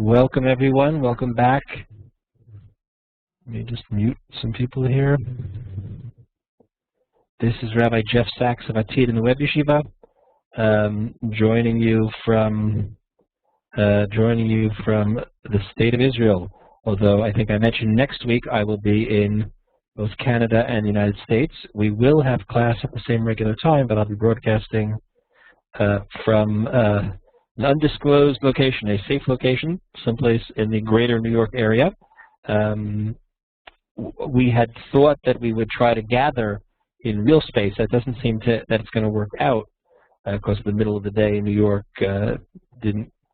Welcome everyone, welcome back. Let me just mute some people here. This is Rabbi Jeff Sachs of Atid in the Web Yeshiva, joining you from the state of Israel. Although I think I mentioned next week I will be in both Canada and the United States. We will have class at the same regular time, but I'll be broadcasting from an undisclosed location, a safe location, someplace in the greater New York area. We had thought that we would try to gather in real space. That doesn't seem that it's going to work out because the middle of the day in New York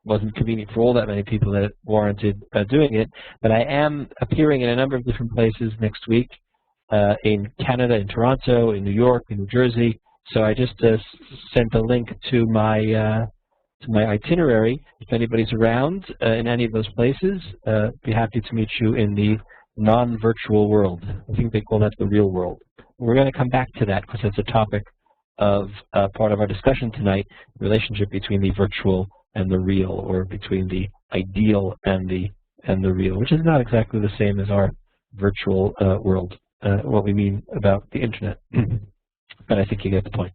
wasn't convenient for all that many people that warranted doing it. But I am appearing in a number of different places next week, in Canada, in Toronto, in New York, in New Jersey. So I just sent a link to my itinerary. If anybody's around in any of those places, be happy to meet you in the non-virtual world. I think they call that the real world. We're going to come back to that because that's a topic of part of our discussion tonight, the relationship between the virtual and the real, or between the ideal and the real, which is not exactly the same as our virtual world, what we mean about the internet. But I think you get the point.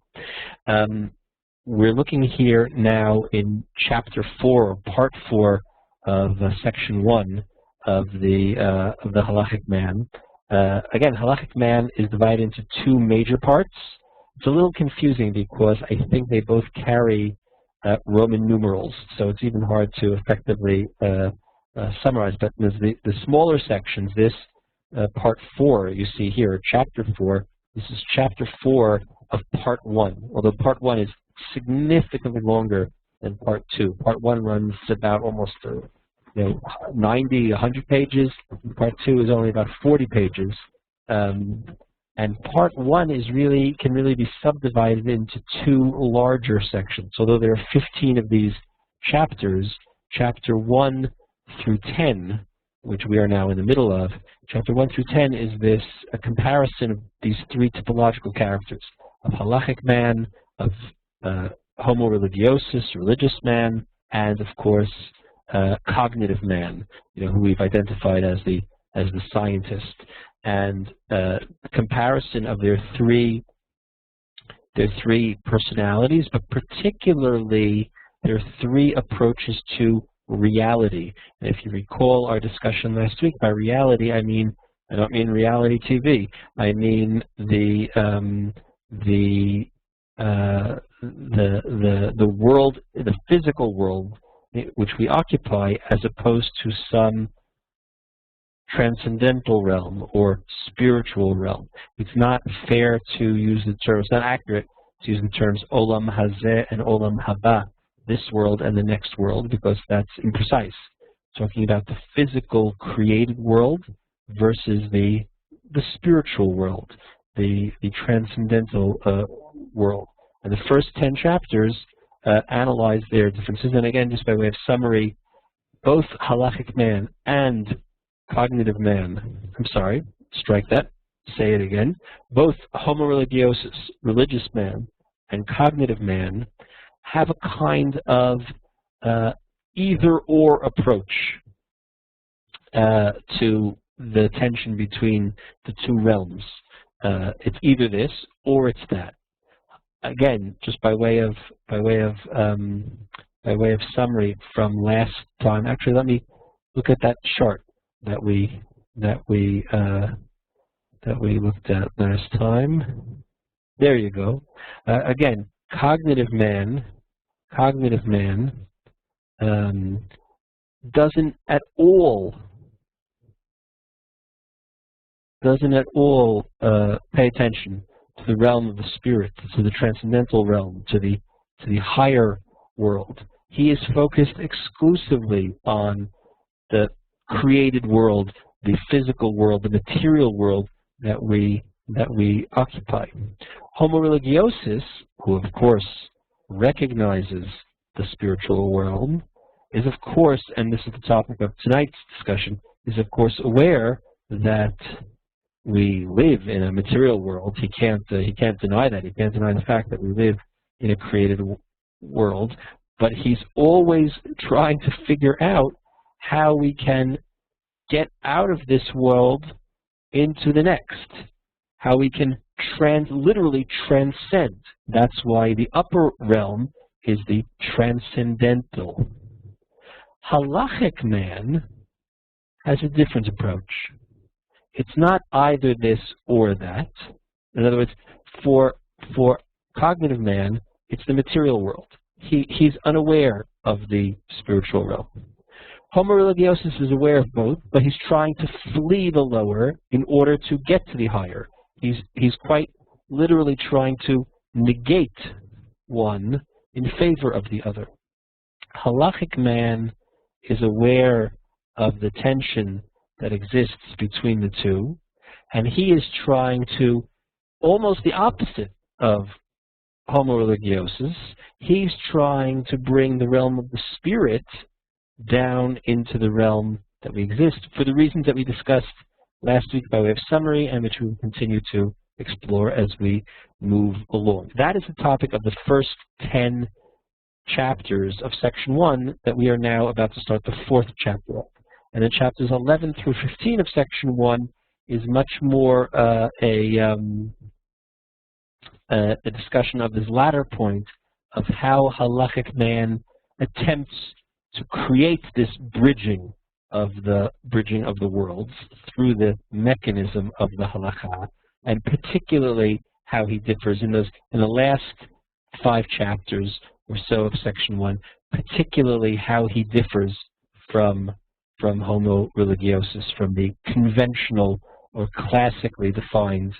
We're looking here now in Chapter 4, or Part 4 of Section 1 of the Halakhic Man. Again, Halakhic Man is divided into two major parts. It's a little confusing because I think they both carry Roman numerals, so it's even hard to effectively summarize. But there's the smaller sections, this Part 4 you see here, Chapter 4, this is Chapter 4 of Part 1, although Part 1 is significantly longer than Part 2. Part 1 runs about almost 90, 100 pages. Part 2 is only about 40 pages. And Part 1 can really be subdivided into two larger sections. Although there are 15 of these chapters, Chapter 1 through 10, which we are now in the middle of, Chapter 1 through 10 is a comparison of these three typological characters, of Halakhic Man, of Homo Religiosus, religious man, and of course cognitive man, who we've identified as the scientist. And comparison of their three personalities, but particularly their three approaches to reality. And if you recall our discussion last week, by reality I don't mean reality TV. I mean the world, the physical world which we occupy, as opposed to some transcendental realm or spiritual realm. It's not fair to use the term, it's not accurate to use the terms Olam Hazeh and Olam Haba, this world and the next world, because that's imprecise. Talking about the physical created world versus the spiritual world, the transcendental world. And the first 10 chapters analyze their differences. And again, just by way of summary, both Halakhic Man and cognitive man, strike that, say it again, both Homo Religiosus, religious man, and cognitive man have a kind of either-or approach to the tension between the two realms. It's either this or it's that. Again, just by way of summary from last time. Actually, let me look at that chart that we looked at last time. There you go. Again, cognitive man doesn't at all pay attention to the realm of the spirit, to the transcendental realm, to the higher world. He is focused exclusively on the created world, the physical world, the material world that we occupy. Homo Religiosus, who of course recognizes the spiritual realm, is of course, and this is the topic of tonight's discussion, is of course aware that we live in a material world. He can't deny that. He can't deny the fact that we live in a created world. But he's always trying to figure out how we can get out of this world into the next, how we can literally transcend. That's why the upper realm is the transcendental. Halakhic man has a different approach. It's not either this or that. In other words, for cognitive man, it's the material world. He's unaware of the spiritual realm. Homo religiosus is aware of both, but he's trying to flee the lower in order to get to the higher. He's quite literally trying to negate one in favor of the other. Halakhic man is aware of the tension that exists between the two, and he is trying to, almost the opposite of Homo religiosus, he's trying to bring the realm of the spirit down into the realm that we exist, for the reasons that we discussed last week by way of summary, and which we will continue to explore as we move along. That is the topic of the first 10 chapters of section 1 that we are now about to start the 4th chapter of. And then chapters 11 through 15 of section 1 is much more a discussion of this latter point of how Halakhic man attempts to create this bridging of the worlds through the mechanism of the Halacha, and particularly how he differs in the last 5 chapters or so of section 1, particularly how he differs from Homo religiosus, from the conventional or classically defined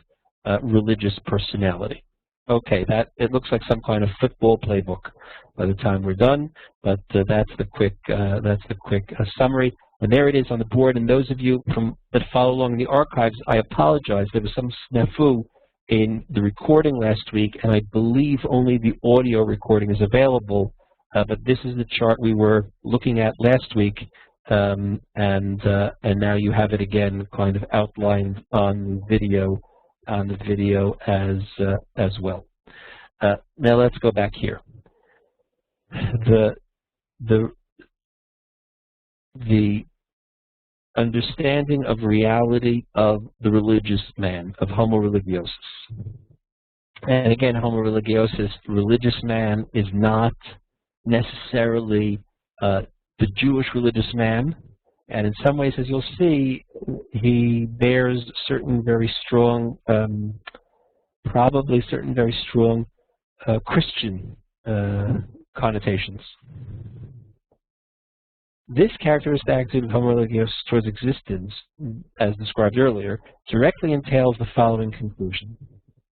religious personality. Okay, it looks like some kind of football playbook by the time we're done, but that's the quick summary. And there it is on the board. And those of you that follow along in the archives, I apologize. There was some snafu in the recording last week, and I believe only the audio recording is available. But this is the chart we were looking at last week, and now you have it again, kind of outlined on video as well. Now let's go back here. The understanding of reality of the religious man, of Homo religiosus. And again, Homo religiosus, religious man, is not necessarily the Jewish religious man. And in some ways, as you'll see, he bears certain very strong, probably certain very strong Christian connotations. This characteristic attitude of Homo religiosus towards existence, as described earlier, directly entails the following conclusion.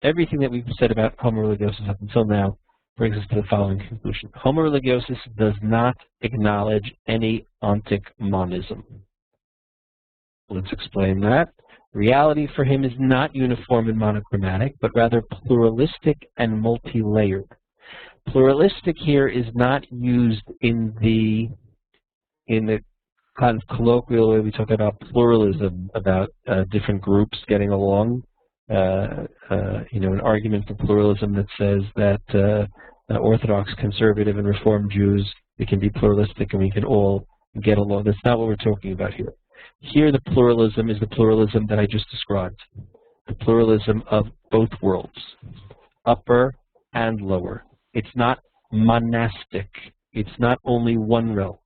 Everything that we've said about Homo religiosus up until now brings us to the following conclusion. Homo religiosus does not acknowledge any ontic monism. Let's explain that. Reality for him is not uniform and monochromatic, but rather pluralistic and multi-layered. Pluralistic here is not used in the kind of colloquial way we talk about pluralism, about different groups getting along. An argument for pluralism that says that Orthodox, conservative, and Reform Jews, we can be pluralistic and we can all get along. That's not what we're talking about here. Here the pluralism is the pluralism that I just described, the pluralism of both worlds, upper and lower. It's not monastic. It's not only one realm.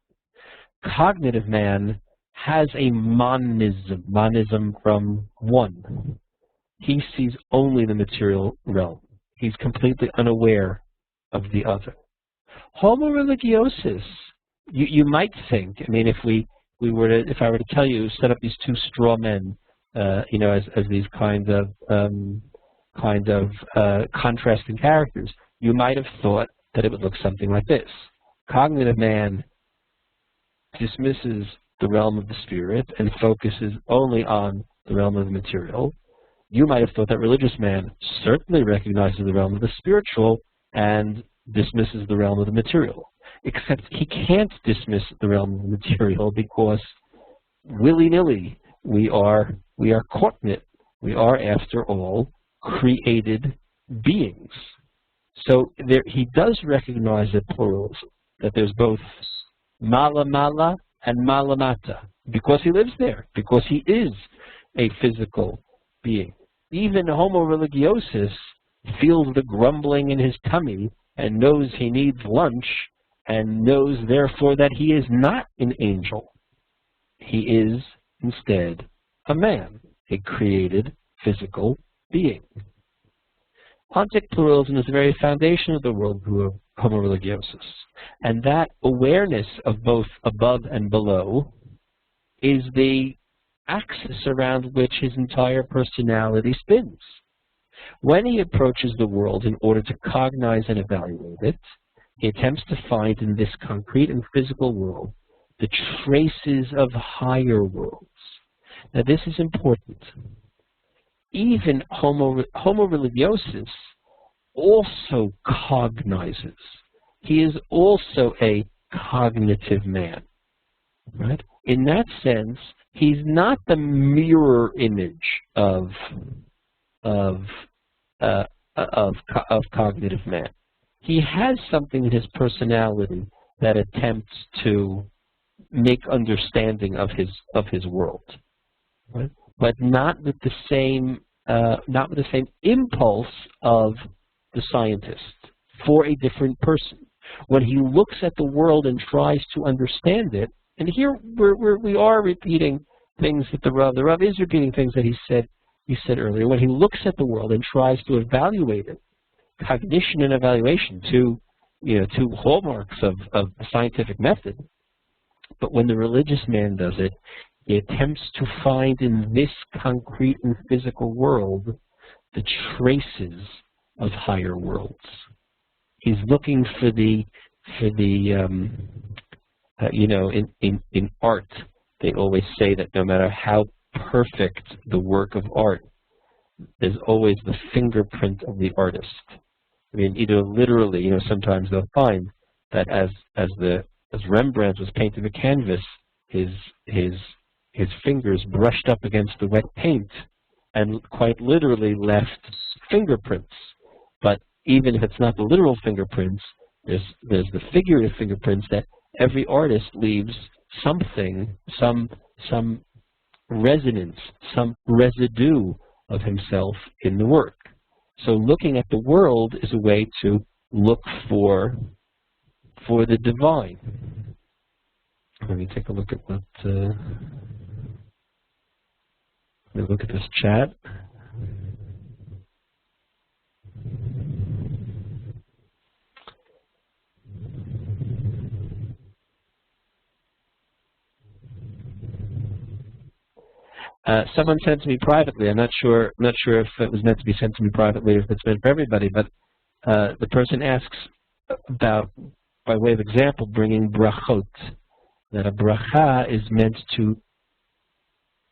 Cognitive man has a monism from one. He sees only the material realm. He's completely unaware of the other. Homo religiosus, you might think, I mean, if I were to tell you, set up these two straw men, as these kind of contrasting characters, you might have thought that it would look something like this. Cognitive man dismisses the realm of the spirit and focuses only on the realm of the material. You might have thought that religious man certainly recognizes the realm of the spiritual and dismisses the realm of the material. Except he can't dismiss the realm of the material because willy-nilly we are caught in it. We are, after all, created beings. So he does recognize a pluralism, that there's both mala and malamata, because he lives there, because he is a physical being. Even Homo religiosus feels the grumbling in his tummy and knows he needs lunch and knows therefore that he is not an angel. He is instead a man, a created physical being. Ontic pluralism is the very foundation of the worldview of Homo religiosus, and that awareness of both above and below is the axis around which his entire personality spins. When he approaches the world in order to cognize and evaluate it, he attempts to find in this concrete and physical world the traces of higher worlds. Now this is important. Even Homo religiosus also cognizes. He is also a cognitive man, right? In that sense, he's not the mirror image of cognitive man. He has something in his personality that attempts to make understanding of his world, right? But not with the same impulse of the scientist, for a different person. When he looks at the world and tries to understand it, and here we are repeating things that the Rav is repeating things that he said earlier. When he looks at the world and tries to evaluate it, cognition and evaluation, two hallmarks of the scientific method. But when the religious man does it, he attempts to find in this concrete and physical world the traces of higher worlds. He's looking for the in art, they always say that no matter how perfect the work of art, there's always the fingerprint of the artist. I mean, either literally, sometimes they'll find that as Rembrandt was painting the canvas, his fingers brushed up against the wet paint and quite literally left fingerprints. But even if it's not the literal fingerprints, there's the figurative fingerprints that every artist leaves something, some resonance, some residue of himself in the work. So looking at the world is a way to look for the divine. Let me take a look at what. Let me look at this chat. Someone sent to me privately. I'm not sure if it was meant to be sent to me privately or if it's meant for everybody. But the person asks about, by way of example, bringing brachot. That a bracha is meant to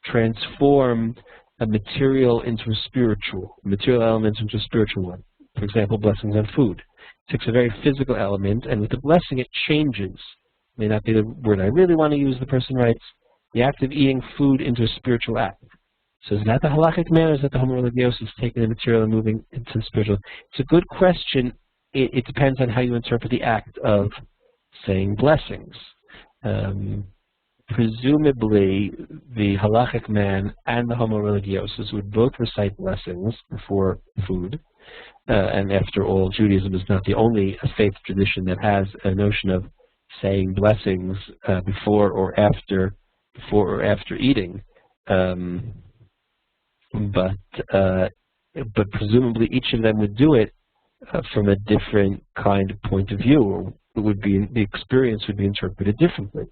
transform a material into a spiritual, material element into a spiritual one. For example, blessings on food. It takes a very physical element, and with the blessing it changes. May not be the word I really want to use, the person writes, the act of eating food into a spiritual act. So is that the Halakhic Man, or is that the Homo religiosus taking the material and moving into the spiritual? It's a good question. It depends on how you interpret the act of saying blessings. Presumably, the Halakhic Man and the Homo religiosus would both recite blessings before food. And after all, Judaism is not the only faith tradition that has a notion of saying blessings before or after eating. But presumably each of them would do it from a different kind of point of view, or the experience would be interpreted differently.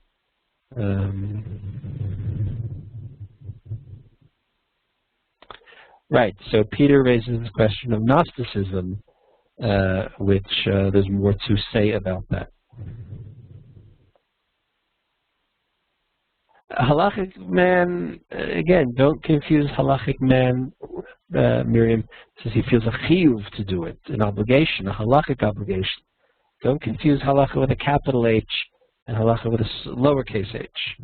Right, so Peter raises this question of Gnosticism, which there's more to say about that. Halakhic Man, again, don't confuse Halakhic Man. Miriam says he feels a chiyuv to do it, an obligation, a halakhic obligation. Don't confuse halacha with a capital H and halacha with a lowercase h.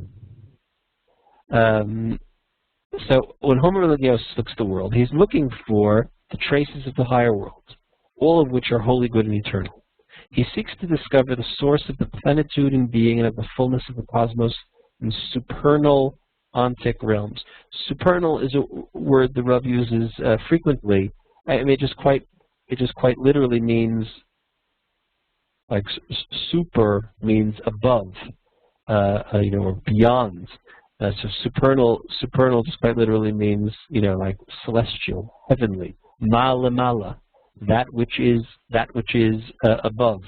So when Homo religiosus looks at the world, he's looking for the traces of the higher world, all of which are wholly good and eternal. He seeks to discover the source of the plenitude and being and of the fullness of the cosmos and supernal ontic realms. Supernal is a word the Rav uses frequently. I mean, it just quite literally means, like, super means above, or beyond. So supernal just quite literally means, like celestial, heavenly, mala mala, that which is above.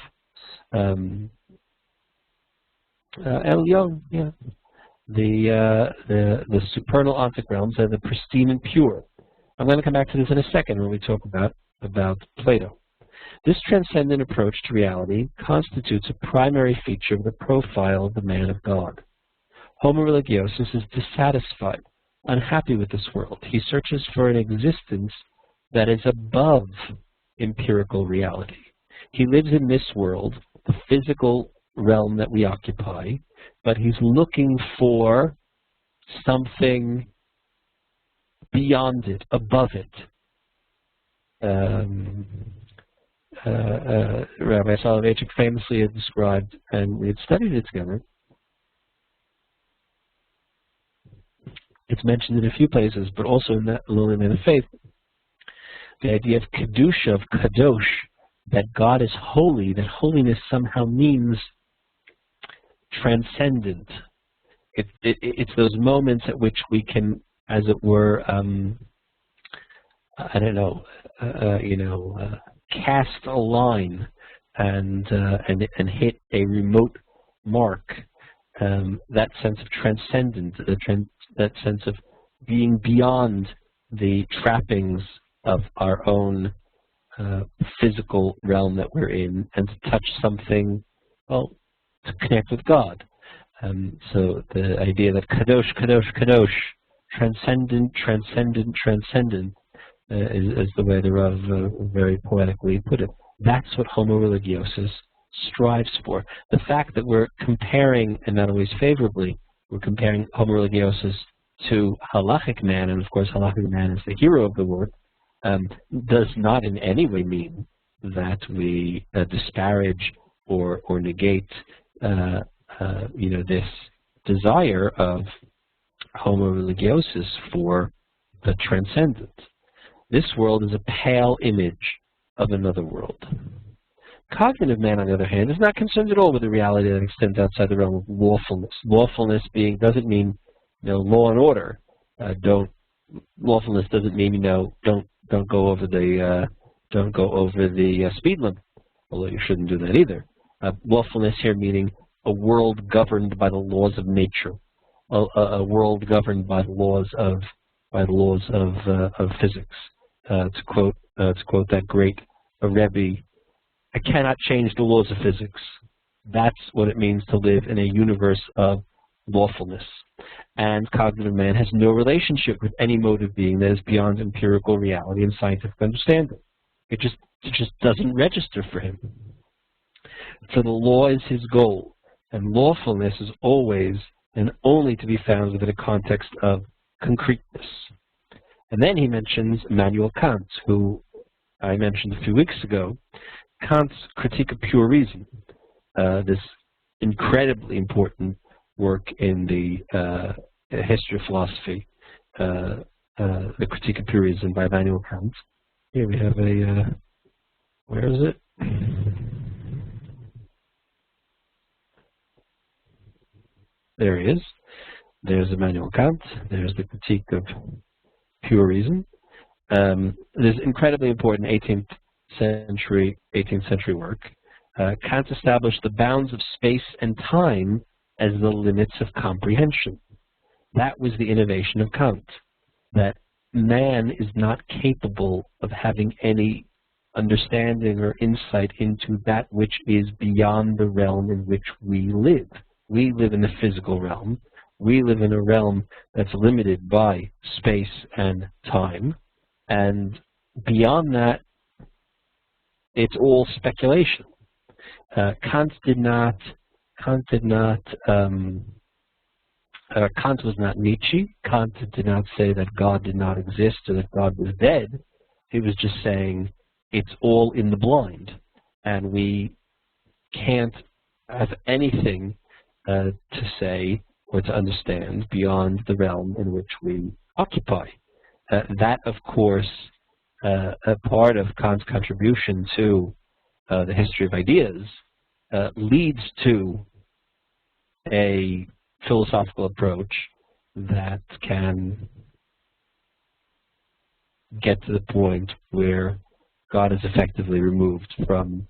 Elyon, yeah. The supernal ontic realms are the pristine and pure. I'm going to come back to this in a second when we talk about Plato. This transcendent approach to reality constitutes a primary feature of the profile of the man of God. Homo religiosus is dissatisfied, unhappy with this world. He searches for an existence that is above empirical reality. He lives in this world, the physical realm that we occupy, but he's looking for something beyond it, above it. Rabbi Soloveitchik famously had described, and we had studied it together. It's mentioned in a few places, but also in that Alone in the Faith, the idea of Kedusha of Kadosh, that God is holy, that holiness somehow means transcendent. It's those moments at which we can, as it were, cast a line and hit a remote mark. That sense of transcendence, that sense of being beyond the trappings of our own physical realm that we're in, and to touch something, well, to connect with God. So the idea that Kadosh, Kadosh, Kadosh, transcendent, transcendent, transcendent, is the way the Rav very poetically put it. That's what Homo religiosus strives for. The fact that we're comparing, and not always favorably, we're comparing Homo religiosus to Halakhic Man, and of course Halakhic Man is the hero of the work, does not in any way mean that we disparage or negate this desire of Homo religiosus for the transcendent. This world is a pale image of another world. Cognitive man, on the other hand, is not concerned at all with the reality that extends outside the realm of lawfulness. Lawfulness doesn't mean law and order. Lawfulness doesn't mean don't go over the speed limit, although you shouldn't do that either. Lawfulness here meaning a world governed by the laws of nature, a world governed by the laws of physics. To quote that great Rebbe, I cannot change the laws of physics. That's what it means to live in a universe of lawfulness. And cognitive man has no relationship with any mode of being that is beyond empirical reality and scientific understanding. It just doesn't register for him. For the law is his goal, and lawfulness is always and only to be found within a context of concreteness. And then he mentions Immanuel Kant, who I mentioned a few weeks ago. Kant's Critique of Pure Reason, this incredibly important work in the history of philosophy, the Critique of Pure Reason by Immanuel Kant. Here we have a, where is it? There he is. There's Immanuel Kant. There's the Critique of Pure Reason. This incredibly important 18th century work. Kant established the bounds of space and time as the limits of comprehension. That was the innovation of Kant, that man is not capable of having any understanding or insight into that which is beyond the realm in which we live. We live in the physical realm. We live in a realm that's limited by space and time, and beyond that, it's all speculation. Kant was not Nietzsche. Kant did not say that God did not exist or that God was dead. He was just saying it's all in the blind, and we can't have anything to say or to understand beyond the realm in which we occupy. That, of course, a part of Kant's contribution to the history of ideas leads to a philosophical approach that can get to the point where God is effectively removed from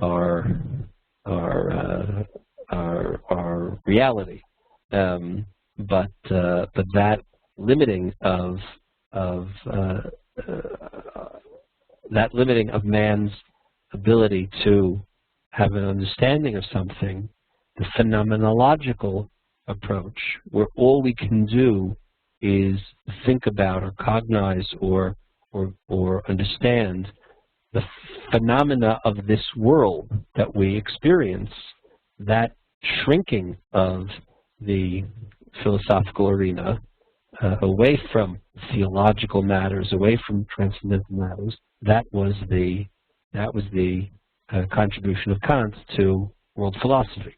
our reality, but that limiting of man's ability to have an understanding of something, the phenomenological approach, where all we can do is think about or cognize or understand the phenomena of this world that we experience, that shrinking of the philosophical arena away from theological matters, away from transcendental matters, that was the contribution of Kant to world philosophy.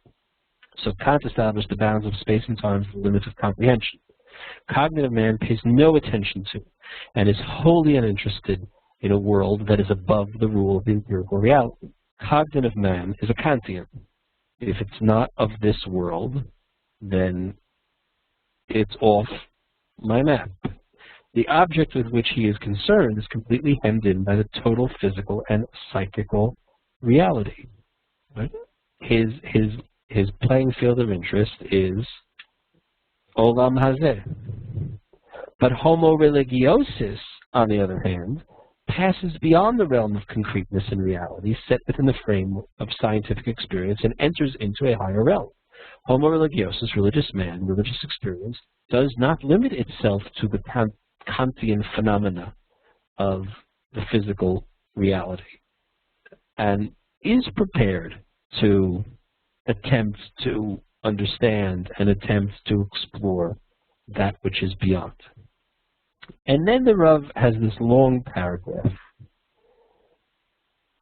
So Kant established the bounds of space and time as the limits of comprehension. Cognitive man pays no attention to and is wholly uninterested in a world that is above the rule of the empirical reality. Cognitive man is a Kantian. If it's not of this world, then it's off my map. The object with which he is concerned is completely hemmed in by the total physical and psychical reality. Right? His playing field of interest is Olam Hazeh. But Homo Religiosus, on the other hand, passes beyond the realm of concreteness and reality set within the frame of scientific experience and enters into a higher realm. Homo Religiosus, religious man, religious experience, does not limit itself to the Kantian phenomena of the physical reality, and is prepared to attempt to understand and attempt to explore that which is beyond. And then the Rav has this long paragraph.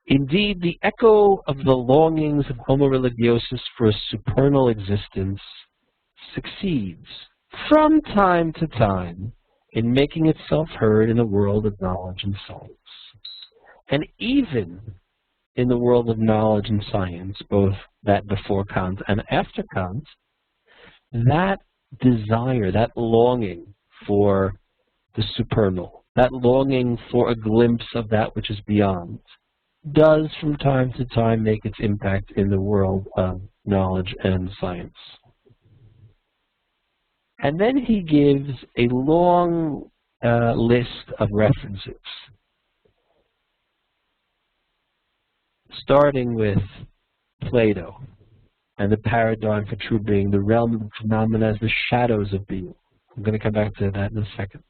Indeed, the echo of the longings of Homo Religiosus for a supernal existence succeeds from time to time in making itself heard in the world of knowledge and science. And even in the world of knowledge and science, both that before Kant and after Kant, that desire, that longing for the supernal, that longing for a glimpse of that which is beyond, does from time to time make its impact in the world of knowledge and science. And then he gives a long list of references, starting with Plato and the paradigm for true being, the realm of phenomena as the shadows of being. I'm going to come back to that in a second.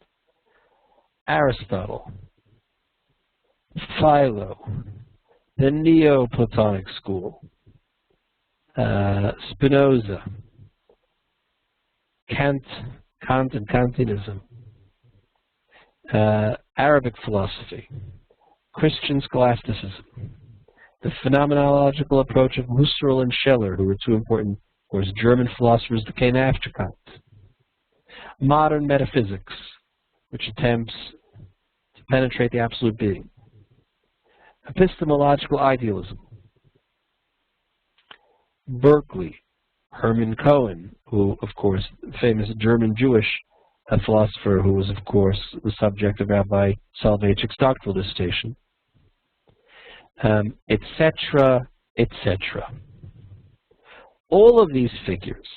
Aristotle, Philo, the Neoplatonic school, Spinoza, Kant and Kantianism, Arabic philosophy, Christian scholasticism, the phenomenological approach of Husserl and Scheller, who were two important, of course, German philosophers that came after Kant, modern metaphysics, which attempts to penetrate the absolute being, epistemological idealism, Berkeley, Hermann Cohen, who, of course, famous German Jewish philosopher who was, of course, the subject of Rabbi Soloveitchik's doctoral dissertation, etc., etc. All of these figures,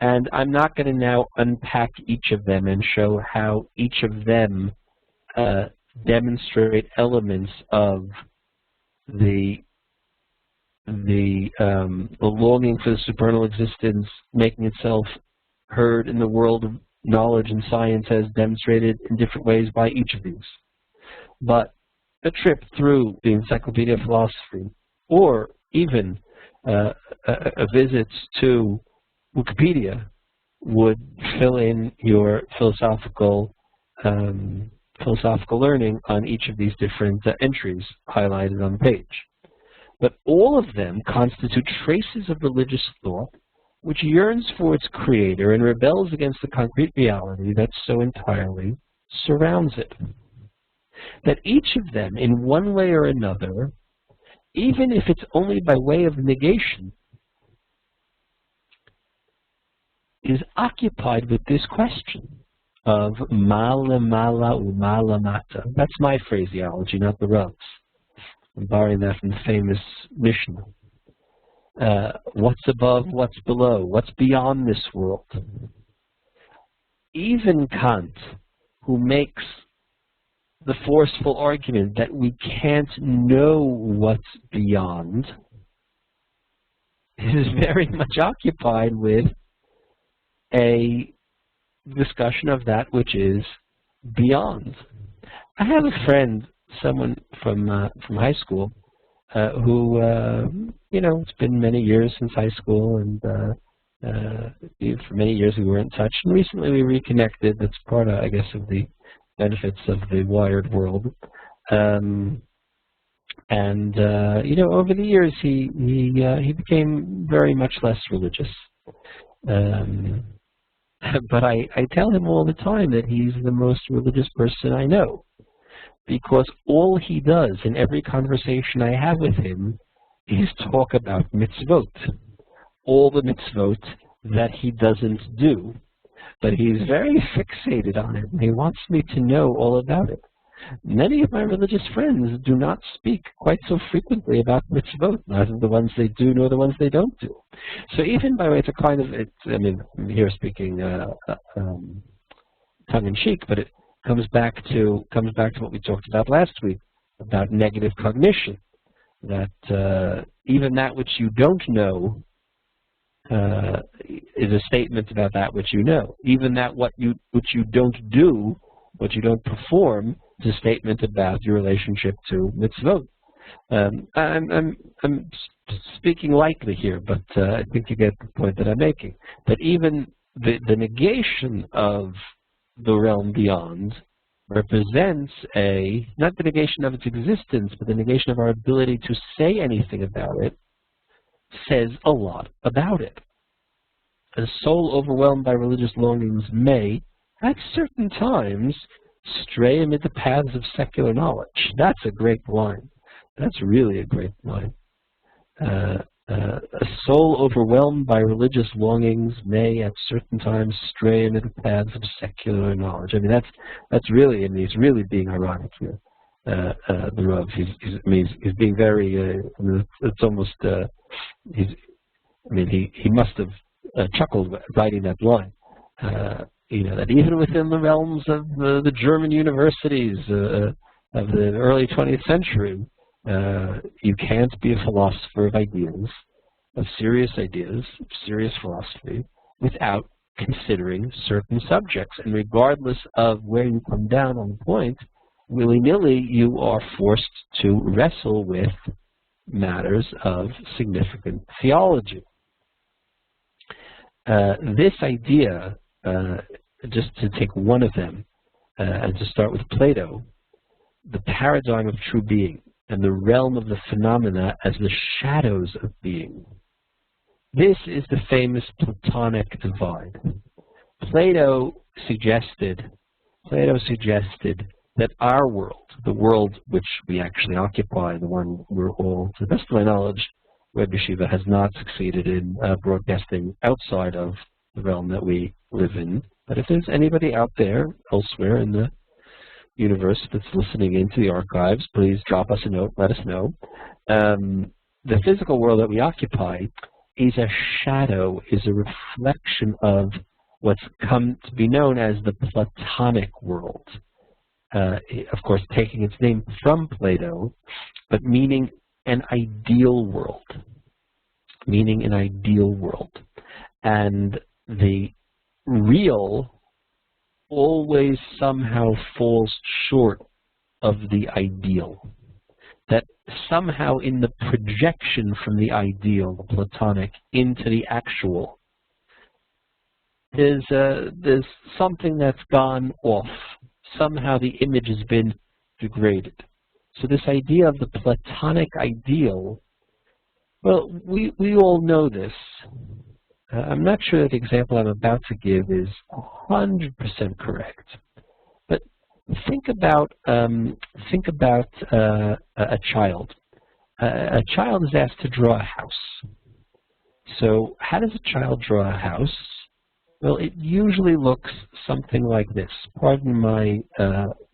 and I'm not going to now unpack each of them and show how each of them demonstrate elements of the longing for the supernal existence making itself heard in the world of knowledge and science as demonstrated in different ways by each of these. But a trip through the Encyclopedia of Philosophy, or even a visit to Wikipedia, would fill in your philosophical learning on each of these different entries highlighted on the page. but all of them constitute traces of religious thought which yearns for its creator and rebels against the concrete reality that so entirely surrounds it. That each of them, in one way or another, even if it's only by way of negation, is occupied with this question of mala mala umala mata. That's my phraseology, not the Rav's. I'm borrowing that from the famous Mishnah. What's above, what's below, what's beyond this world. Even Kant, who makes the forceful argument that we can't know what's beyond, is very much occupied with a discussion of that which is beyond. I have a friend, someone from high school, who, it's been many years since high school, and for many years we were in touch, and recently we reconnected. That's part, I guess, of the benefits of the wired world. Over the years he became very much less religious. But I tell him all the time that he's the most religious person I know, because all he does in every conversation I have with him is talk about mitzvot, all the mitzvot that he doesn't do. But he's very fixated on it, and he wants me to know all about it. Many of my religious friends do not speak quite so frequently about mitzvot, neither the ones they do nor the ones they don't do. So even by the way, it's a kind of, I'm here speaking tongue-in-cheek, but it comes back to what we talked about last week, about negative cognition, that even that which you don't know is a statement about that which you know. Even that which you don't do, what you don't perform, is a statement about your relationship to mitzvot. I'm speaking lightly here, but I think you get the point that I'm making. That even the negation of the realm beyond represents not the negation of its existence, but the negation of our ability to say anything about it, says a lot about it. A soul overwhelmed by religious longings may, at certain times, stray amid the paths of secular knowledge. That's a great line. That's really a great line. A soul overwhelmed by religious longings may, at certain times, stray amid the paths of secular knowledge. I mean, that's really, he's really being ironic here. The Rav, he's being very. It's almost. He must have chuckled writing that line. That even within the realms of the German universities of the early 20th century, you can't be a philosopher of ideas, of serious philosophy, without considering certain subjects. And regardless of where you come down on the point, willy-nilly, you are forced to wrestle with matters of significant theology. This idea, just to take one of them, and to start with Plato, the paradigm of true being and the realm of the phenomena as the shadows of being. This is the famous Platonic divide. Plato suggested that our world, the world which we actually occupy, the one we're all, to the best of my knowledge, WebYeshiva has not succeeded in broadcasting outside of the realm that we live in. But if there's anybody out there, elsewhere in the universe, that's listening into the archives, please drop us a note, let us know. The physical world that we occupy is a shadow, is a reflection of what's come to be known as the Platonic world. Of course, taking its name from Plato, but meaning an ideal world. And the real always somehow falls short of the ideal. That somehow in the projection from the ideal, the Platonic, into the actual, there's something that's gone off. Somehow the image has been degraded. So this idea of the Platonic ideal Well, we all know this. I'm not sure that the example I'm about to give is 100% correct. But think about a child. A child is asked to draw a house. So how does a child draw a house? Well, it usually looks something like this. Pardon my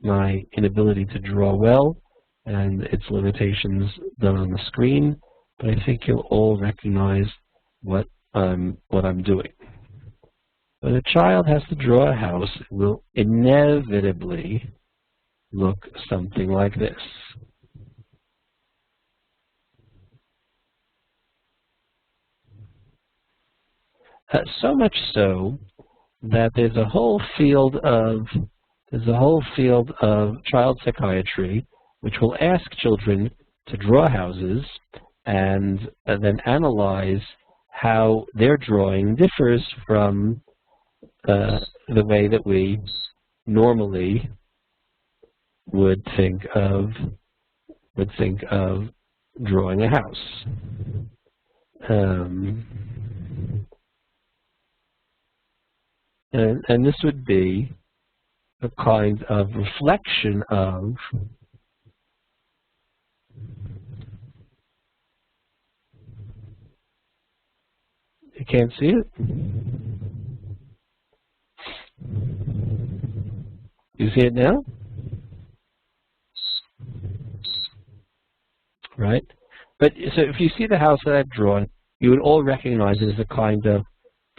my inability to draw well and its limitations done on the screen, but I think you'll all recognize what I'm doing. When a child has to draw a house, it will inevitably look something like this. So much so that there's a whole field of child psychiatry which will ask children to draw houses and then analyze how their drawing differs from the way that we normally would think of drawing a house. And this would be a kind of reflection of you can't see it? You see it now? Right? But so if you see the house that I've drawn, you would all recognize it as a kind of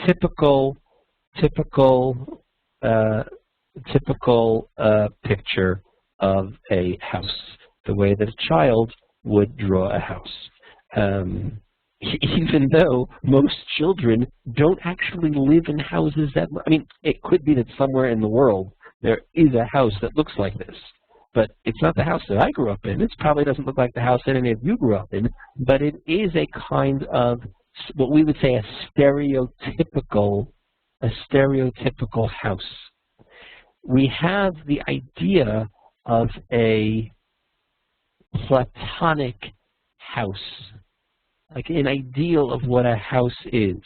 typical picture of a house, the way that a child would draw a house. Even though most children don't actually live in houses that, I mean, it could be that somewhere in the world there is a house that looks like this, but it's not the house that I grew up in. It probably doesn't look like the house that any of you grew up in, but it is a kind of what we would say a stereotypical house. We have the idea of a Platonic house, like an ideal of what a house is,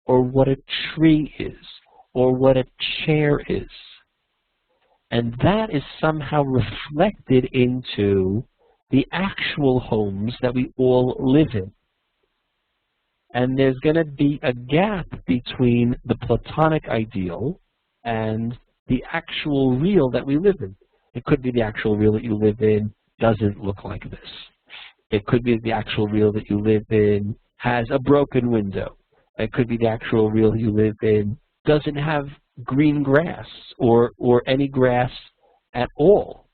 or what a tree is, or what a chair is. And that is somehow reflected into the actual homes that we all live in. And there's going to be a gap between the Platonic ideal and the actual real that we live in. It could be the actual real that you live in doesn't look like this. It could be the actual real that you live in has a broken window. It could be the actual real you live in doesn't have green grass or any grass at all.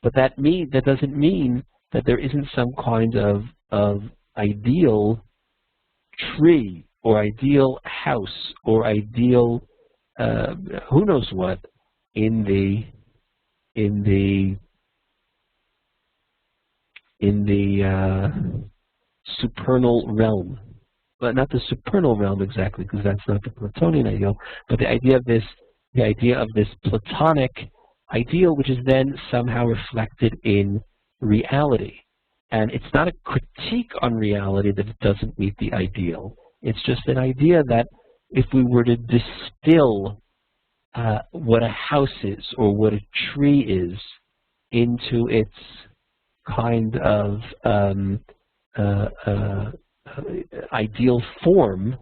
But that doesn't mean that there isn't some kind of ideal tree or ideal house or ideal who knows what in the supernal realm. But not the supernal realm exactly, because that's not the Platonian ideal, but the idea of this Platonic ideal, which is then somehow reflected in reality. And it's not a critique on reality that it doesn't meet the ideal. It's just an idea that if we were to distill what a house is or what a tree is into its kind of ideal form,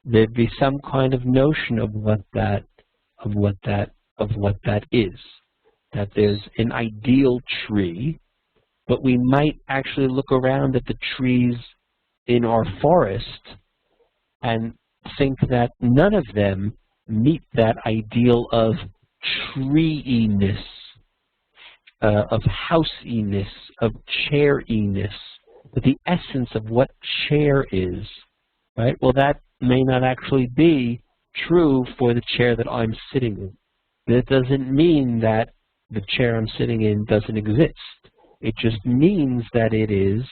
there'd be some kind of notion of what that is. That there's an ideal tree, but we might actually look around at the trees in our forest and think that none of them meet that ideal of tree-iness, of house-iness, of chair-iness, but the essence of what chair is, right? Well, that may not actually be true for the chair that I'm sitting in. That doesn't mean that the chair I'm sitting in doesn't exist. It just means that it is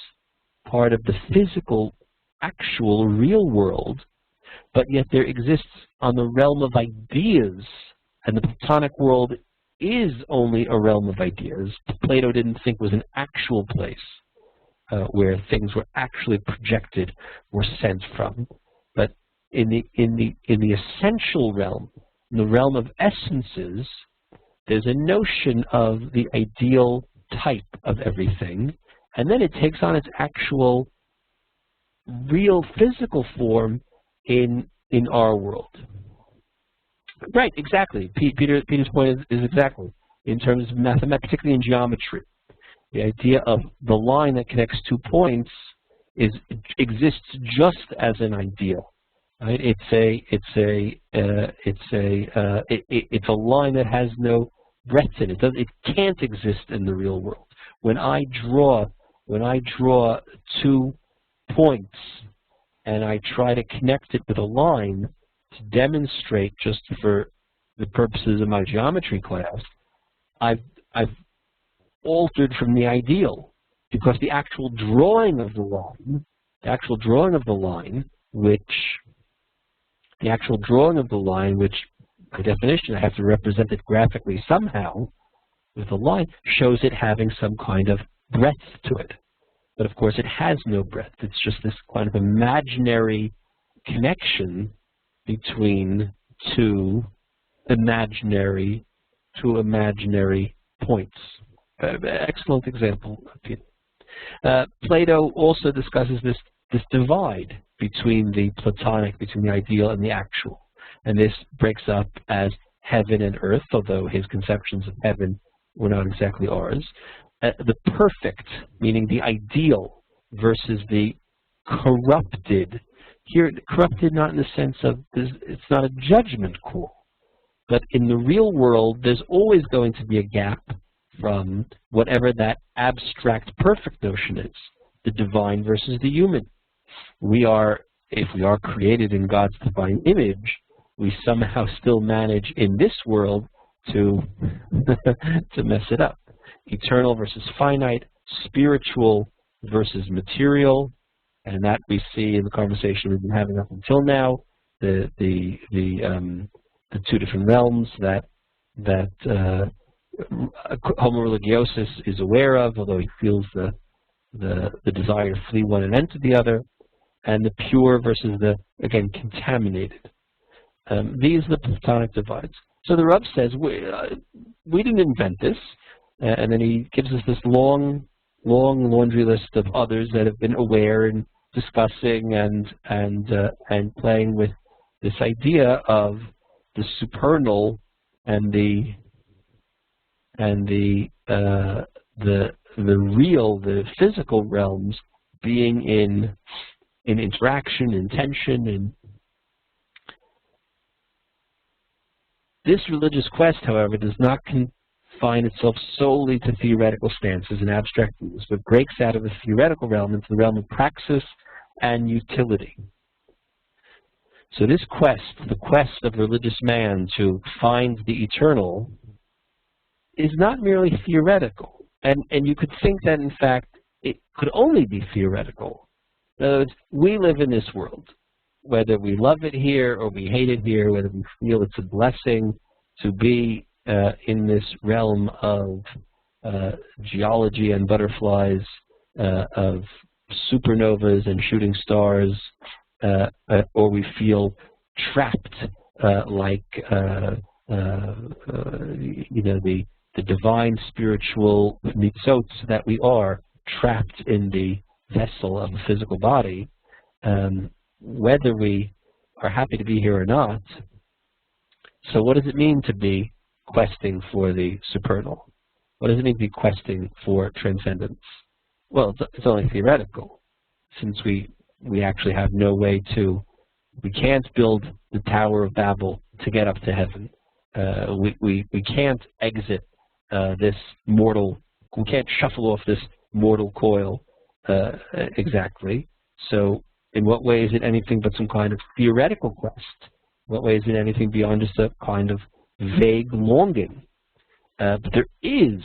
part of the physical, actual, real world, but yet there exists on the realm of ideas, and the Platonic world is only a realm of ideas. Plato didn't think was an actual place. where things were actually projected or sent from. But in the essential realm, in the realm of essences, there's a notion of the ideal type of everything, and then it takes on its actual real physical form in our world. Right, exactly. Peter's point is exactly in terms of mathematics, particularly in geometry. The idea of the line that connects 2 points exists just as an ideal. Right? It's a line that has no breadth in it. It can't exist in the real world. When I draw 2 points and I try to connect it with a line to demonstrate, just for the purposes of my geometry class, I've altered from the ideal, because the actual drawing of the line, which by definition I have to represent it graphically somehow with a line, shows it having some kind of breadth to it. But of course it has no breadth. It's just this kind of imaginary connection between two imaginary points. Excellent example, Peter. Plato also discusses this divide between the Platonic, between the ideal and the actual. And this breaks up as heaven and earth, although his conceptions of heaven were not exactly ours. The perfect, meaning the ideal, versus the corrupted. Here, corrupted not in the sense of, it's not a judgment call, but in the real world, there's always going to be a gap from whatever that abstract perfect notion is, the divine versus the human. If we are created in God's divine image, we somehow still manage in this world to to mess it up. Eternal versus finite, spiritual versus material, and that we see in the conversation we've been having up until now. The 2 different realms that Homo Religiosus is aware of, although he feels the desire to flee one and enter the other, and the pure versus the, again, contaminated. These are the Platonic divides. So the Rav says, we didn't invent this, and then he gives us this long laundry list of others that have been aware and discussing and playing with this idea of the supernal and the real, the physical realms being in interaction, in tension. And this religious quest, however, does not confine itself solely to theoretical stances and abstract views, but breaks out of the theoretical realm into the realm of praxis and utility. So this quest, the quest of religious man to find the eternal, is not merely theoretical. And you could think that, in fact, it could only be theoretical. In other words, we live in this world. Whether we love it here or we hate it here, whether we feel it's a blessing to be in this realm of geology and butterflies, of supernovas and shooting stars, or we feel trapped like the divine spiritual mitzvot that we are, trapped in the vessel of a physical body, whether we are happy to be here or not. So what does it mean to be questing for the supernal? What does it mean to be questing for transcendence? Well, it's only theoretical, since we actually have no way to, we can't build the Tower of Babel to get up to heaven. We can't exit this mortal, we can't shuffle off this mortal coil exactly. So in what way is it anything but some kind of theoretical quest? What way is it anything beyond just a kind of vague longing? But there is,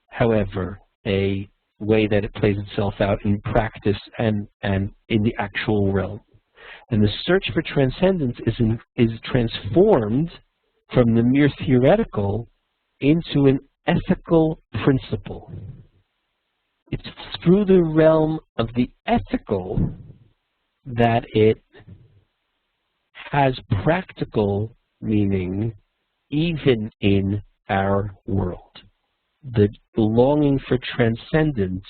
however, a way that it plays itself out in practice and in the actual realm. And the search for transcendence is transformed from the mere theoretical into an ethical principle. it's through the realm of the ethical that it has practical meaning even in our world. The longing for transcendence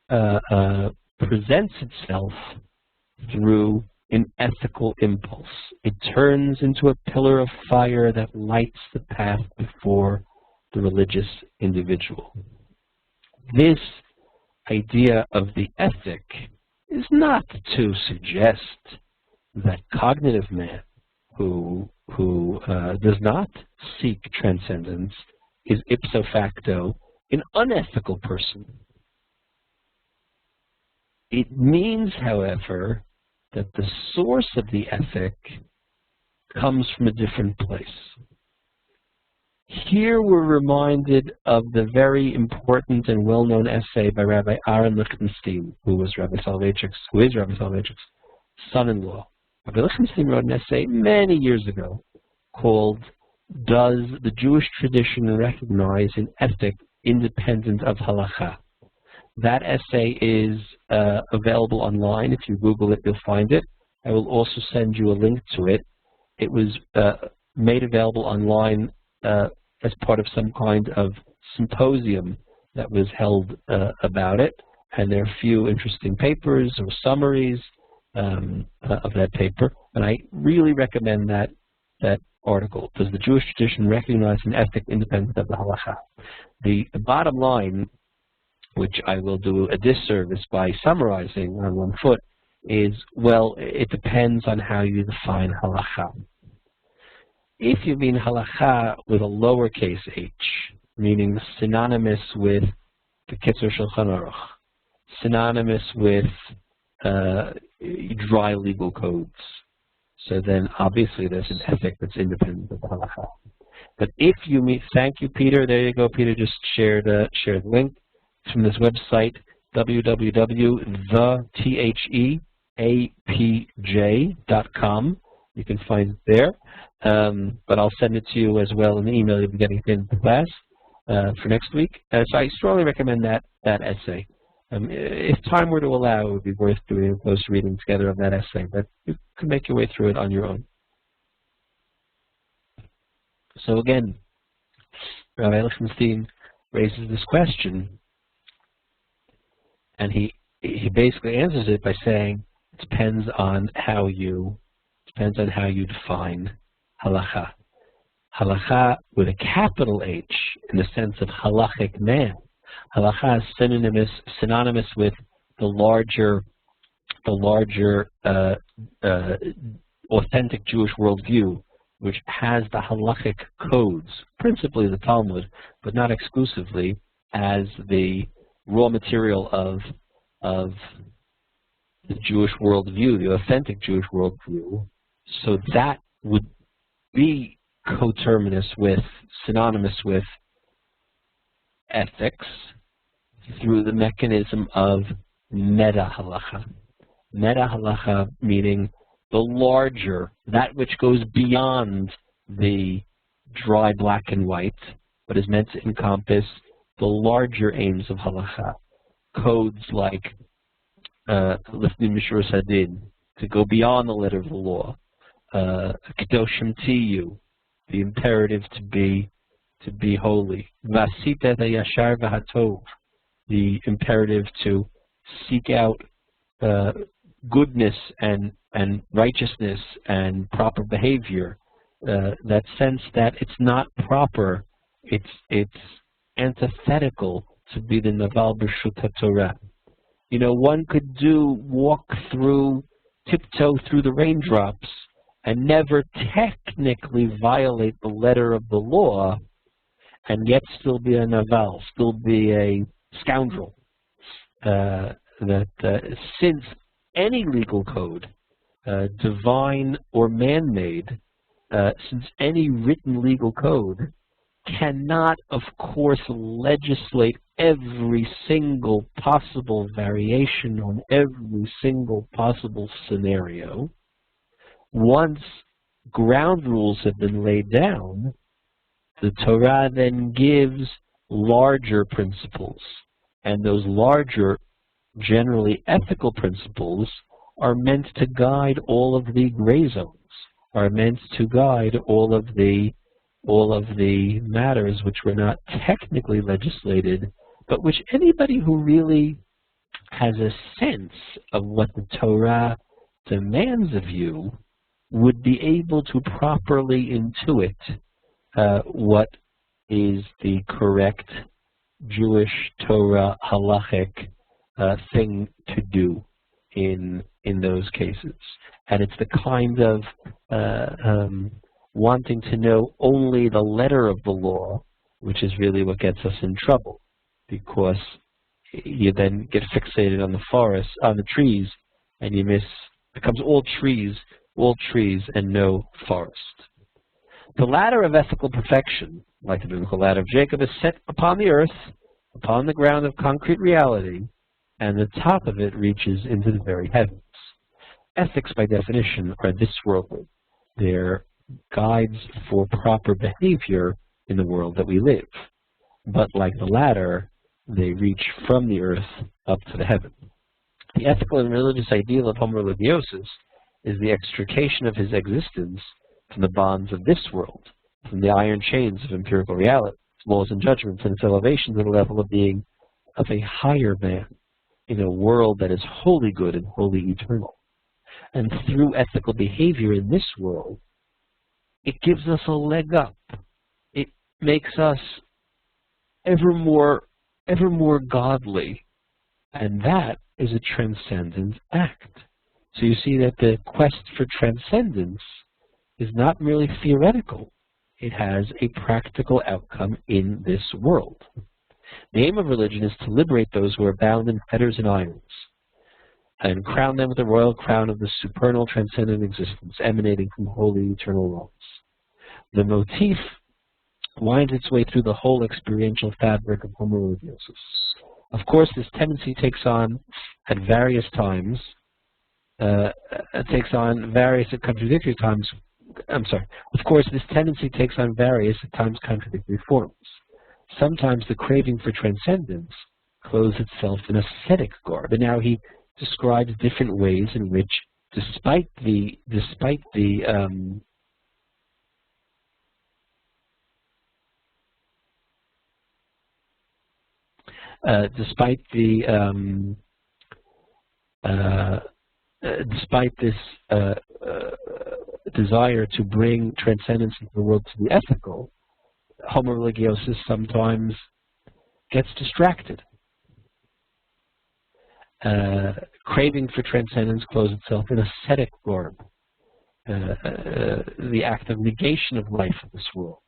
presents itself through an ethical impulse. It turns into a pillar of fire that lights the path before the religious individual. This idea of the ethic is not to suggest that cognitive man who does not seek transcendence is ipso facto an unethical person. It means, however, that the source of the ethic comes from a different place. Here we're reminded of the very important and well-known essay by Rabbi Aaron Lichtenstein, who is Rabbi Soloveitchik's son-in-law. Rabbi Lichtenstein wrote an essay many years ago called "Does the Jewish Tradition Recognize an Ethic Independent of Halacha?" That essay is available online. If you Google it, you'll find it. I will also send you a link to it. It was made available online as part of some kind of symposium that was held about it. And there are a few interesting papers or summaries of that paper. And I really recommend that article. Does the Jewish tradition recognize an ethic independent of the halacha? The bottom line, which I will do a disservice by summarizing on one foot, is, well, it depends on how you define halacha. If you mean halacha with a lowercase h, meaning synonymous with the Kitzur Shulchan Aruch, synonymous with dry legal codes, so then obviously there's an ethic that's independent of the halacha. But if you mean, thank you, Peter. There you go. Peter just shared the link. It's from this website, www.theapj.com. You can find it there. But I'll send it to you as well in the email you'll be getting it into class for next week. So I strongly recommend that essay. If time were to allow, it would be worth doing a close reading together of that essay, but you can make your way through it on your own. So again, Rabbi Lichtenstein raises this question, and he basically answers it by saying it depends on how you define halacha. Halacha with a capital H in the sense of Halakhic Man. Halacha is synonymous with the larger authentic Jewish worldview, which has the halachic codes, principally the Talmud, but not exclusively, as the raw material of the Jewish worldview, the authentic Jewish worldview. So that would be coterminous with, synonymous with ethics through the mechanism of meta halacha. Meta halacha meaning the larger, that which goes beyond the dry black and white, but is meant to encompass the larger aims of halacha. Codes like Lifnei Mishur Sadin, to go beyond the letter of the law. Kedoshim Tiyu, the imperative to be holy. Vasita Yashar V'Hatov, the imperative to seek out goodness and righteousness and proper behavior. That sense that it's not proper, it's antithetical to be the Naval B'Shut HaTorah. You know, one could tiptoe through the raindrops and never technically violate the letter of the law, and yet still be a naval, still be a scoundrel. Since any legal code, divine or man-made, since any written legal code cannot, of course, legislate every single possible variation on every single possible scenario, once ground rules have been laid down, the Torah then gives larger principles. And those larger, generally ethical principles are meant to guide all of the gray zones, are meant to guide all of the matters which were not technically legislated, but which anybody who really has a sense of what the Torah demands of you would be able to properly intuit what is the correct Jewish Torah halachic thing to do in those cases. And it's the kind of wanting to know only the letter of the law, which is really what gets us in trouble, because you then get fixated on the forest, on the trees, and you becomes all trees and no forest. The ladder of ethical perfection, like the biblical ladder of Jacob, is set upon the earth, upon the ground of concrete reality, and the top of it reaches into the very heavens. Ethics, by definition, are this worldly. They're guides for proper behavior in the world that we live. But like the ladder, they reach from the earth up to the heaven. The ethical and religious ideal of Homo Religiosus is the extrication of his existence from the bonds of this world, from the iron chains of empirical reality, laws and judgments, and its elevation to the level of being of a higher man in a world that is wholly good and wholly eternal. And through ethical behavior in this world, it gives us a leg up. It makes us ever more godly, and that is a transcendent act. So you see that the quest for transcendence is not merely theoretical. It has a practical outcome in this world. The aim of religion is to liberate those who are bound in fetters and irons, and crown them with the royal crown of the supernal transcendent existence emanating from holy eternal laws. The motif winds its way through the whole experiential fabric of Homo Religiosus. Of course, this tendency takes on at various times, contradictory times. Of course, this tendency takes on various, at times contradictory forms. Sometimes the craving for transcendence clothes itself in ascetic garb, and now he describes different ways in which, despite the this desire to bring transcendence into the world to the ethical, Homo Religiosus sometimes gets distracted. Craving for transcendence clothes itself in ascetic garb, the act of negation of life in this world.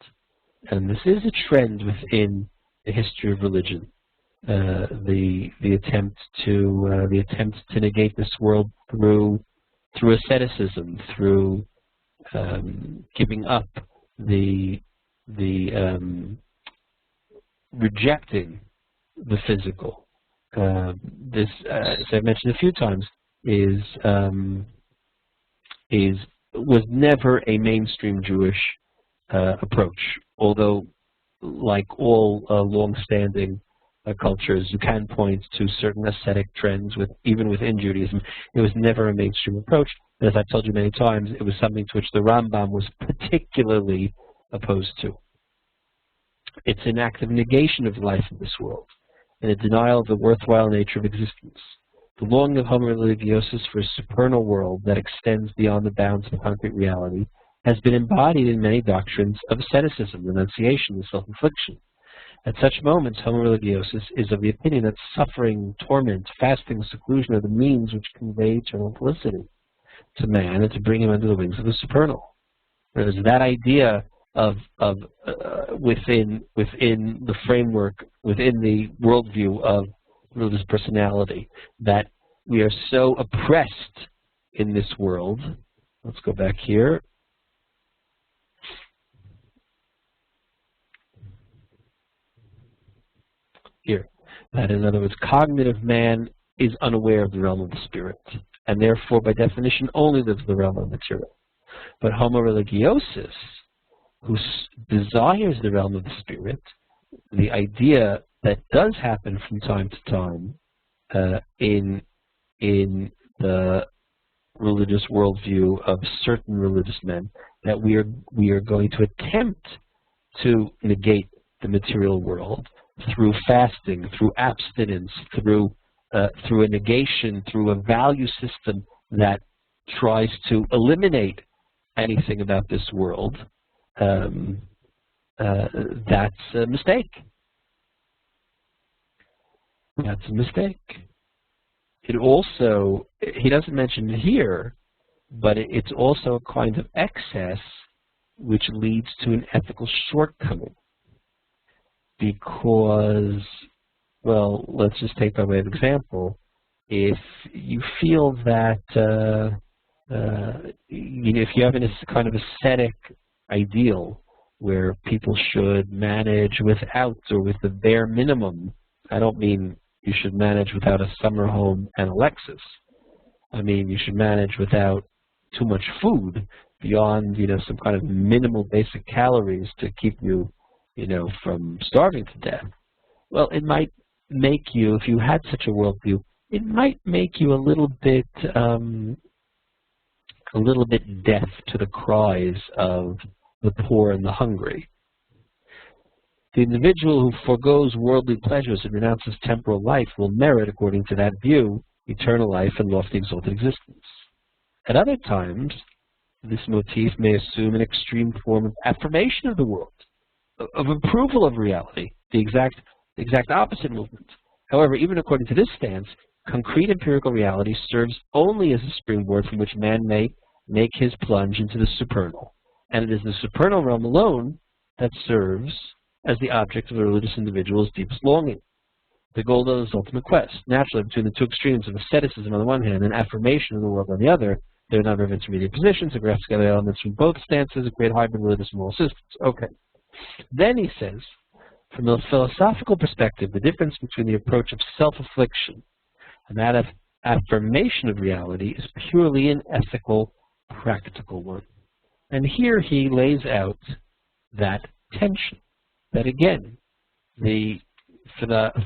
And this is a trend within the history of religion. The attempt to negate this world through asceticism, through giving up rejecting the physical. This, as I've mentioned a few times, was never a mainstream Jewish approach. Although, like all long-standing cultures, you can point to certain ascetic trends, even within Judaism. It was never a mainstream approach. And as I've told you many times, it was something to which the Rambam was particularly opposed to. It's an act of negation of life in this world, and a denial of the worthwhile nature of existence. The longing of Homo Religiosus for a supernal world that extends beyond the bounds of concrete reality has been embodied in many doctrines of asceticism, renunciation, and self-infliction. At such moments, Homo Religiosus is of the opinion that suffering, torment, fasting, seclusion are the means which convey eternal felicity to man and to bring him under the wings of the supernal. Whereas that idea of within the framework, within the worldview of religious personality, that we are so oppressed in this world. Let's go back here. That in other words, cognitive man is unaware of the realm of the spirit, and therefore, by definition, only lives in the realm of material. But Homo Religiosus, who desires the realm of the spirit, the idea that does happen from time to time in the religious worldview of certain religious men, that we are going to attempt to negate the material world through fasting, through abstinence, through a negation, through a value system that tries to eliminate anything about this world. That's a mistake. That's a mistake. It also, he doesn't mention it here, but it's also a kind of excess which leads to an ethical shortcoming. Because, well, let's just take by way of example, if you feel that, if you have this kind of ascetic ideal where people should manage without or with the bare minimum, I don't mean you should manage without a summer home and a Lexus. I mean you should manage without too much food beyond, some kind of minimal basic calories to keep you, from starving to death. Well, it might make you, if you had such a worldview, it might make you a little bit deaf to the cries of the poor and the hungry. The individual who forgoes worldly pleasures and renounces temporal life will merit, according to that view, eternal life and lofty exalted existence. At other times, this motif may assume an extreme form of affirmation of the world, of approval of reality, the exact opposite movement. However, even according to this stance, concrete empirical reality serves only as a springboard from which man may make his plunge into the supernal. And it is the supernal realm alone that serves as the object of the religious individual's deepest longing, the goal of his ultimate quest. Naturally, between the two extremes of asceticism on the one hand and affirmation of the world on the other, there are a number of intermediate positions that grasp together elements from both stances of great hybrid religious and moral systems. Okay. Then he says, from a philosophical perspective, the difference between the approach of self-affliction and that of affirmation of reality is purely an ethical, practical one. And here he lays out that tension, that again,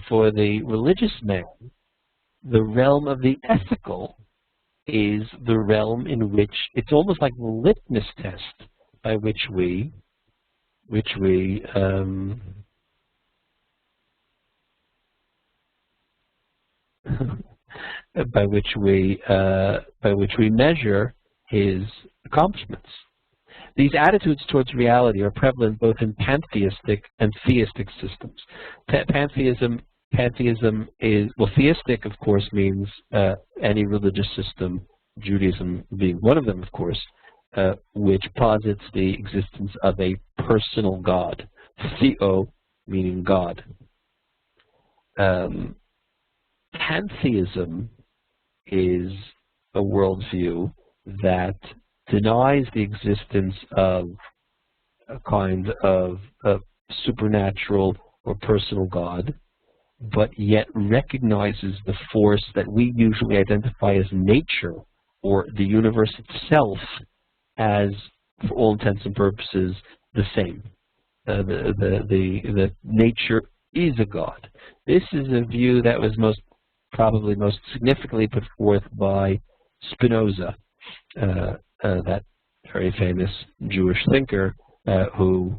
for the religious man, the realm of the ethical is the realm in which it's almost like the litmus test by which we measure his accomplishments. These attitudes towards reality are prevalent both in pantheistic and theistic systems. Pantheism is, well, theistic, of course, means any religious system, Judaism being one of them, of course, which posits the existence of a personal God. Theo meaning God. Pantheism is a worldview that denies the existence of a kind of a supernatural or personal God, but yet recognizes the force that we usually identify as nature or the universe itself as, for all intents and purposes, the same. The nature is a God. This is a view that was probably most significantly put forth by Spinoza, that very famous Jewish thinker who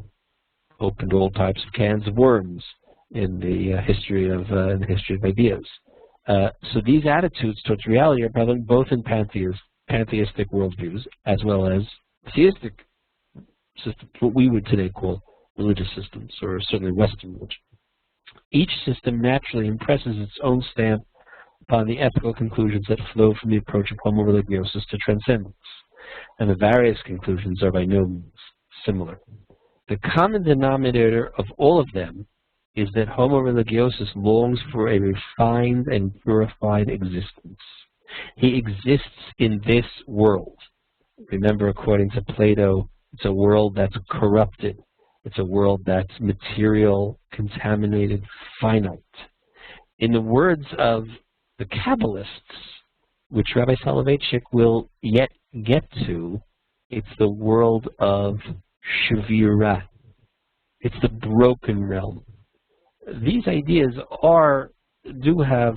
opened all types of cans of worms in the history of ideas. So these attitudes towards reality are prevalent both in pantheistic worldviews as well as theistic systems, what we would today call religious systems, or certainly Western religion. Each system naturally impresses its own stamp upon the ethical conclusions that flow from the approach of Homo Religiosus to transcendence, and the various conclusions are by no means similar. The common denominator of all of them is that Homo Religiosus longs for a refined and purified existence. He exists in this world. Remember, according to Plato, it's a world that's corrupted. It's a world that's material, contaminated, finite. In the words of the Kabbalists, which Rabbi Soloveitchik will yet get to, it's the world of Shavira. It's the broken realm. these ideas do have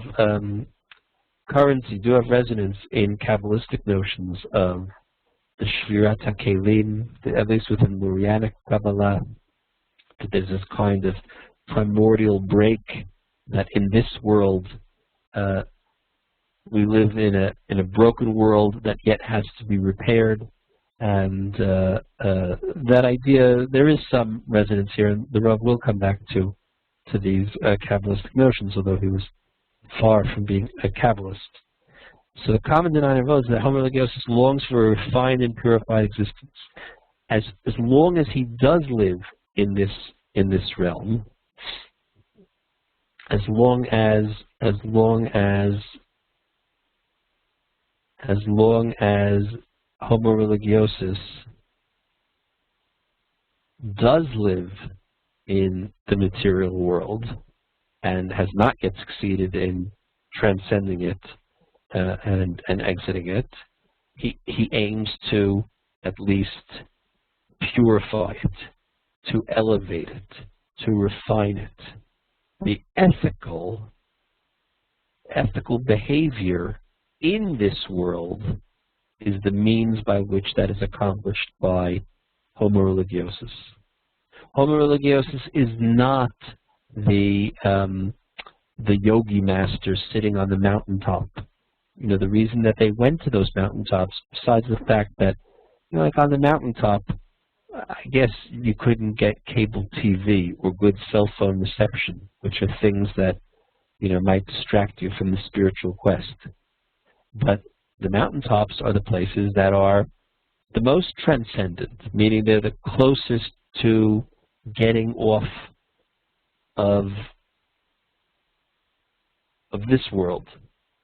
currency, do have resonance in Kabbalistic notions of the Shvirat HaKelim, at least within Lurianic Kabbalah, that there's this kind of primordial break that in this world we live in a broken world that yet has to be repaired, and that idea, there is some resonance here, and the Rav will come back to these Kabbalistic notions, although he was far from being a Kabbalist. So the common denominator is that Homo religiosus longs for a refined and purified existence. As long as he does live in this realm, as long as Homo religiosus does live in the material world and has not yet succeeded in transcending it and exiting it, he aims to at least purify it, to elevate it, to refine it. The ethical behavior in this world is the means by which that is accomplished by Homo religiosus. Homo religiosus is not the yogi masters sitting on the mountaintop. You know, the reason that they went to those mountaintops, besides the fact that, you know, like on the mountaintop, I guess you couldn't get cable TV or good cell phone reception, which are things that, you know, might distract you from the spiritual quest. But the mountaintops are the places that are the most transcendent, meaning they're the closest to getting off of this world.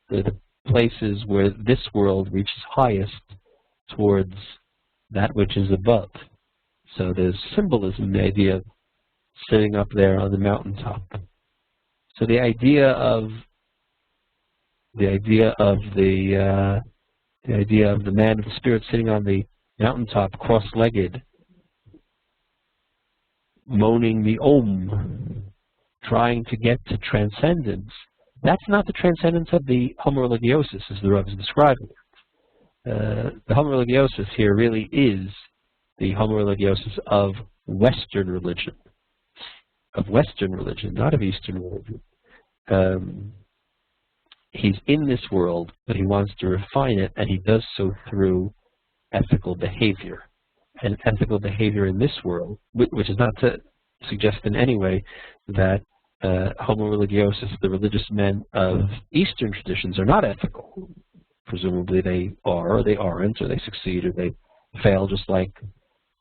They're the places where this world reaches highest towards that which is above. So there's symbolism, the idea of sitting up there on the mountaintop. So the idea of the man of the spirit sitting on the mountaintop, cross-legged, moaning the Om, trying to get to transcendence. That's not the transcendence of the Homo religiosus, as the Rav is describing it. The Homo religiosus here really is the Homo religiosus of Western religion, not of Eastern religion. He's in this world, but he wants to refine it, and he does so through ethical behavior. And ethical behavior in this world, which is not to suggest in any way that Homo religiosus, the religious men of Eastern traditions, are not ethical. Presumably they are, or they aren't, or they succeed, or they fail, just like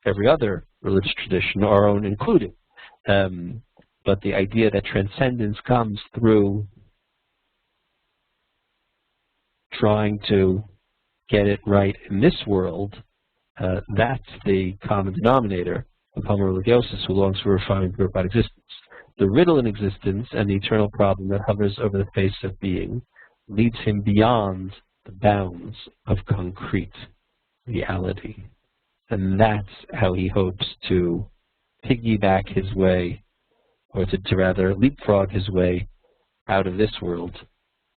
every other religious tradition, our own included. But the idea that transcendence comes through trying to get it right in this world, that's the common denominator of Homo religiosus, who longs for refined and purified existence. The riddle in existence and the eternal problem that hovers over the face of being leads him beyond the bounds of concrete reality. And that's how he hopes to piggyback his way, or to rather leapfrog his way out of this world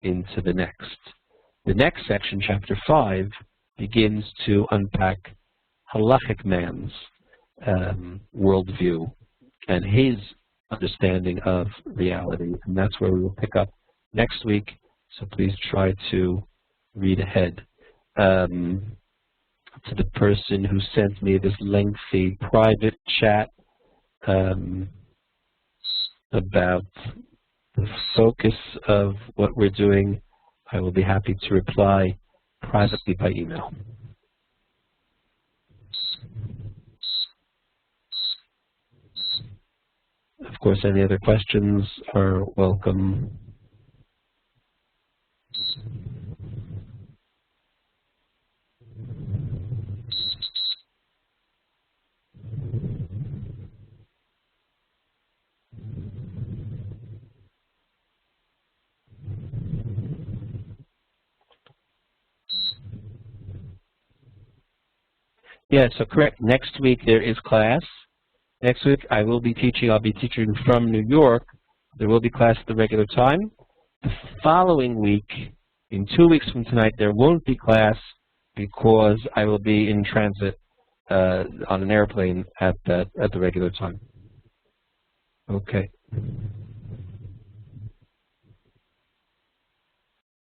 into the next. The next section, chapter 5, begins to unpack Halakhic Man's worldview and his understanding of reality. And that's where we will pick up next week, so please try to read ahead. To the person who sent me this lengthy private chat about the focus of what we're doing, I will be happy to reply privately by email. Of course, any other questions are welcome. Yeah, so correct. Next week there is class. Next week I'll be teaching from New York there will be class at the regular time. The following week, in 2 weeks from tonight, there won't be class because I will be in transit on an airplane at the regular time. Okay.